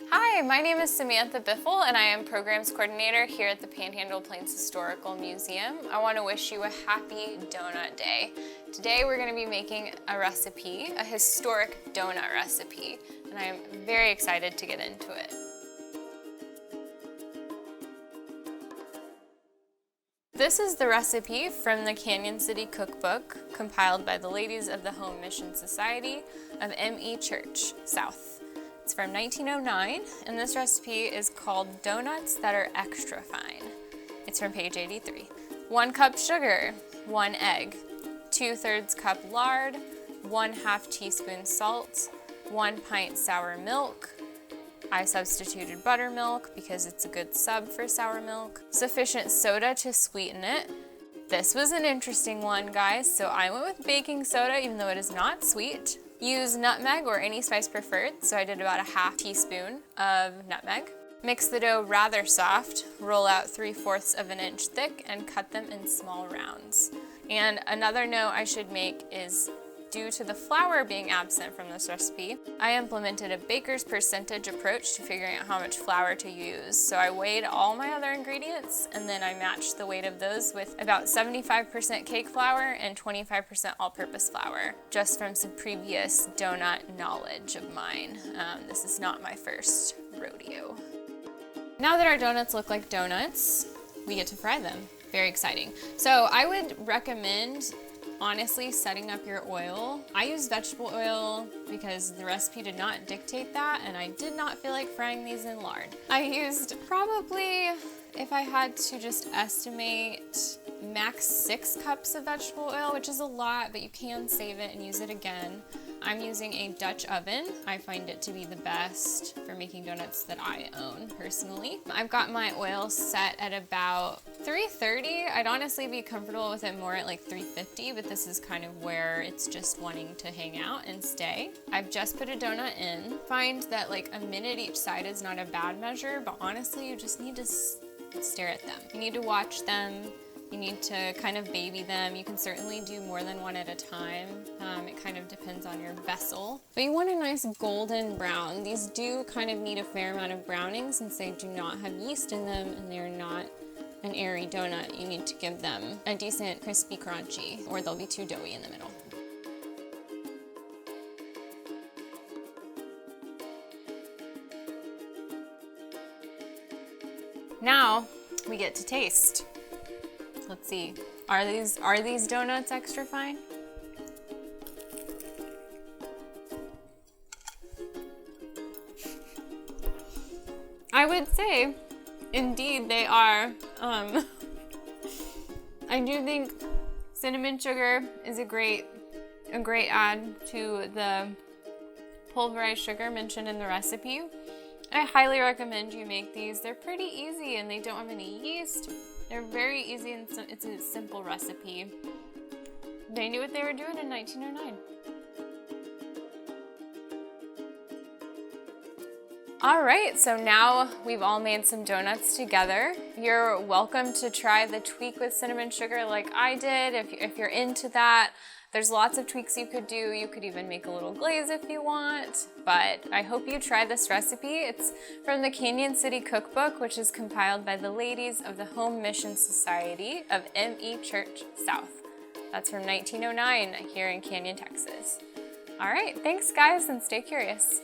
Hi, my name is Samantha Biffle and I am Programs Coordinator here at the Panhandle-Plains Historical Museum. I want to wish you a happy donut day. Today we're going to be making a recipe, a historic donut recipe, and I am very excited to get into it. This is the recipe from the Canyon City Cookbook, compiled by the ladies of the Home Mission Society of M.E. Church, South. It's from 1909, and this recipe is called Donuts That Are Extra Fine. It's from page 83. 1 cup sugar, 1 egg, 2/3 cup lard, 1/2 teaspoon salt, 1 pint sour milk. I substituted buttermilk because it's a good sub for sour milk. Sufficient soda to sweeten it. This was an interesting one, guys, so I went with baking soda even though it is not sweet. Use nutmeg or any spice preferred, so I did about 1/2 teaspoon of nutmeg. Mix the dough rather soft, roll out 3/4 of an inch thick, and cut them in small rounds. And another note I should make is, due to the flour being absent from this recipe, I implemented a baker's percentage approach to figuring out how much flour to use. So I weighed all my other ingredients and then I matched the weight of those with about 75% cake flour and 25% all-purpose flour, just from some previous donut knowledge of mine. This is not my first rodeo. Now that our donuts look like donuts, we get to fry them. Very exciting. So I would recommend, honestly, setting up your oil. I use vegetable oil because the recipe did not dictate that, and I did not feel like frying these in lard. I used probably, if I had to just estimate, max 6 cups of vegetable oil, which is a lot, but you can save it and use it again. I'm using a Dutch oven. I find it to be the best for making donuts that I own personally. I've got my oil set at about 330. I'd honestly be comfortable with it more at like 350, but this is kind of where it's just wanting to hang out and stay. I've just put a donut in. Find that like a minute each side is not a bad measure, but honestly, you just need to stare at them. You need to watch them. You need to kind of baby them. You can certainly do more than one at a time. It kind of depends on your vessel. But you want a nice golden brown. These do kind of need a fair amount of browning since they do not have yeast in them and they're not an airy donut. You need to give them a decent crispy crunchy or they'll be too doughy in the middle. Now we get to taste. Let's see, are these donuts extra fine? I would say, indeed they are. I do think cinnamon sugar is a great add to the pulverized sugar mentioned in the recipe. I highly recommend you make these. They're pretty easy and they don't have any yeast. They're very easy and it's a simple recipe. They knew what they were doing in 1909. All right, so now we've all made some donuts together. You're welcome to try the tweak with cinnamon sugar like I did if you're into that. There's lots of tweaks you could do. You could even make a little glaze if you want, but I hope you try this recipe. It's from the Canyon City Cookbook, which is compiled by the ladies of the Home Mission Society of M.E. Church, South. That's from 1909 here in Canyon, Texas. All right, thanks guys, and stay curious.